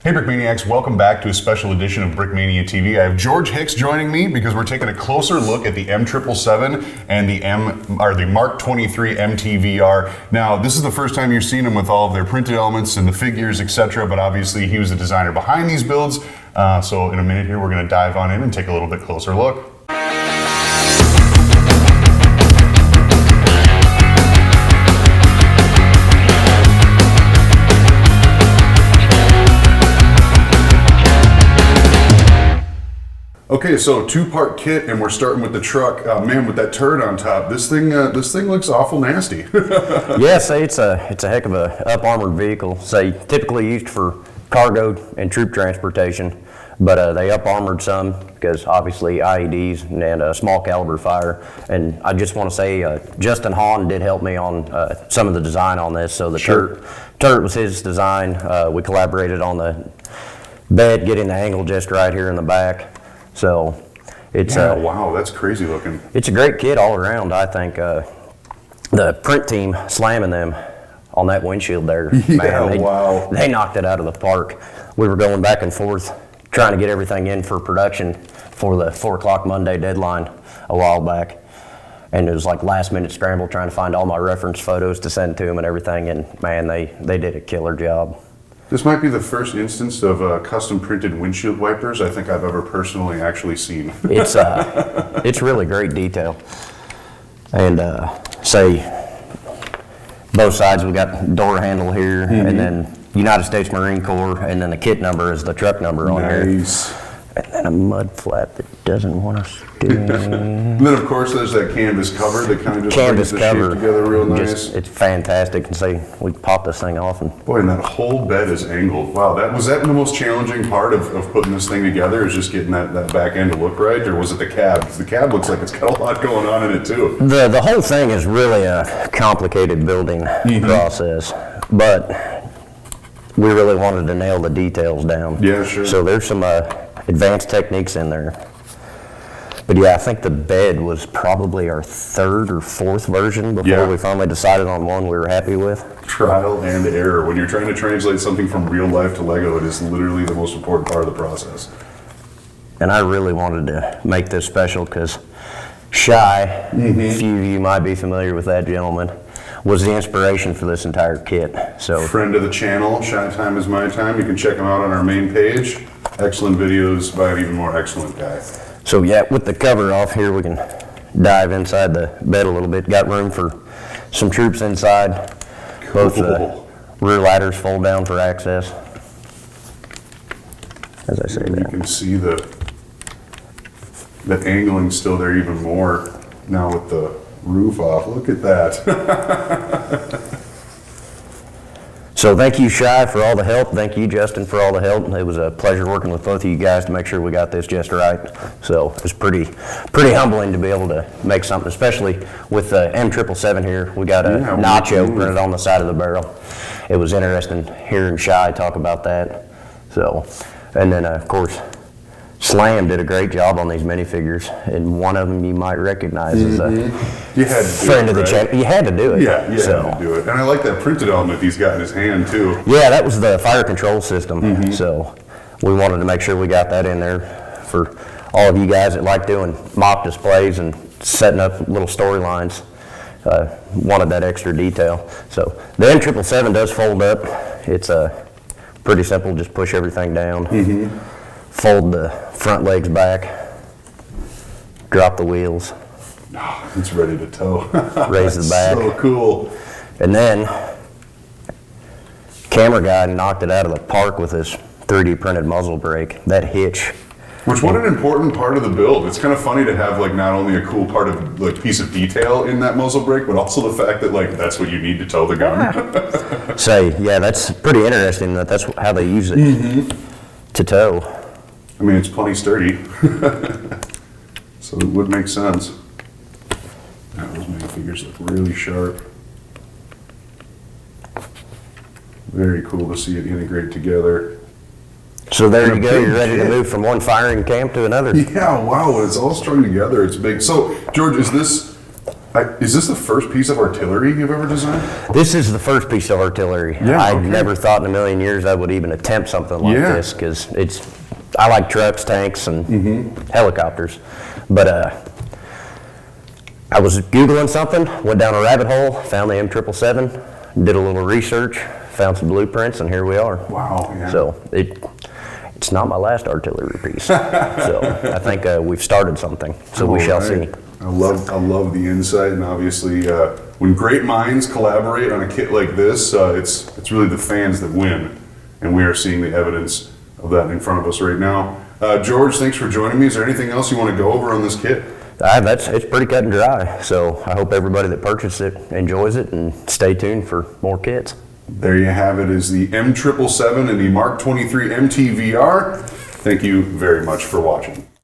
Hey Brickmaniacs, welcome back to a special edition of Brickmania TV. I have George Hicks joining me because we're taking a closer look at the M777 and the Mark 23 MTVR. Now, this is the first time you're seeing them with all of their printed elements and the figures, etc., but obviously he was the designer behind these builds. So in a minute here, we're going to dive on in and take a little bit closer look. Okay, so two-part kit, and we're starting with the truck. Man, with that turret on top, this thing looks awful nasty. Yeah, say it's a heck of a up-armored vehicle. Say typically used for cargo and troop transportation, but they up-armored some because obviously IEDs and small caliber fire. And I just want to say Justin Hahn did help me on some of the design on this. So the turret was his design. We collaborated on the bed, getting the angle just right here in the back. So it's wow, that's crazy looking. It's a great kit all around. I think the print team slamming them on that windshield there, man, wow, they knocked it out of the park. We were going back and forth trying to get everything in for production for the 4 o'clock Monday deadline a while back, and it was like last minute scramble trying to find all my reference photos to send to them and everything. And man, they did a killer job. This might be the first instance of custom printed windshield wipers I think I've ever personally actually seen. It's really great detail. And say both sides, we got door handle here, and then United States Marine Corps, and then the kit number is the truck number on here. Nice. And then a mud flap that doesn't want to stay. And then of course there's that canvas cover that kind of just brings the shape together real nice. It's fantastic. And say we pop this thing off, and boy, and that whole bed is angled. Wow, was that the most challenging part of putting this thing together, is just getting that back end to look right, or was it the cab? Because the cab looks like it's got a lot going on in it too. The whole thing is really a complicated building process, but we really wanted to nail the details down. Yeah, sure. So there's some advanced techniques in there. But yeah, I think the bed was probably our 3rd or 4th version before we finally decided on one we were happy with. Trial and error. When you're trying to translate something from real life to Lego, it is literally the most important part of the process. And I really wanted to make this special because Shy, a few of you might be familiar with that gentleman, was the inspiration for this entire kit. So, friend of the channel, Shy Time is My Time. You can check him out on our main page. Excellent videos by an even more excellent guy. So yeah, with the cover off here, we can dive inside the bed a little bit. Got room for some troops inside. Cool. Both rear ladders fold down for access. As I say there. You can see the angling still there even more now with the roof off. Look at that. So thank you, Shy, for all the help. Thank you, Justin, for all the help. It was a pleasure working with both of you guys to make sure we got this just right. So it was pretty humbling to be able to make something, especially with the M777 here. We got a nacho printed on the side of the barrel. It was interesting hearing Shy talk about that. So, and then of course, Slam did a great job on these minifigures, and one of them you might recognize as a friend of the channel. You had to do it. Yeah, you had to do it. And I like that printed element he's got in his hand too. Yeah, that was the fire control system. So we wanted to make sure we got that in there for all of you guys that like doing mock displays and setting up little storylines. Wanted that extra detail. So the M777 does fold up. It's pretty simple. Just push everything down. Fold the front legs back, drop the wheels. Oh, it's ready to tow. Raise the back. So cool. And then, camera guy knocked it out of the park with this 3D printed muzzle brake, that hitch. Which, what an important part of the build. It's kind of funny to have like not only a cool part of like piece of detail in that muzzle brake, but also the fact that like that's what you need to tow the gun. Yeah, that's pretty interesting that that's how they use it to tow. I mean, it's plenty sturdy, so it would make sense. Those minifigures look really sharp. Very cool to see it integrate together. So there you go, you're ready to move from one firing camp to another. Yeah, wow, when it's all strung together, it's big. So, George, is this Is this the first piece of artillery you've ever designed? This is the first piece of artillery. Yeah, I okay. never thought in a million years I would even attempt something like Yeah. this, because I like trucks, tanks, and Mm-hmm. helicopters. But I was Googling something, went down a rabbit hole, found the M777, did a little research, found some blueprints, and here we are. Wow, yeah. So it's not my last artillery piece. So I think we've started something, so we shall see. I love the insight, and obviously when great minds collaborate on a kit like this, it's really the fans that win, and we are seeing the evidence of that in front of us right now. George, thanks for joining me. Is there anything else you want to go over on this kit? It's pretty cut and dry, so I hope everybody that purchased it enjoys it, and stay tuned for more kits. There you have it, is the M777 and the Mark 23 MTVR. Thank you very much for watching.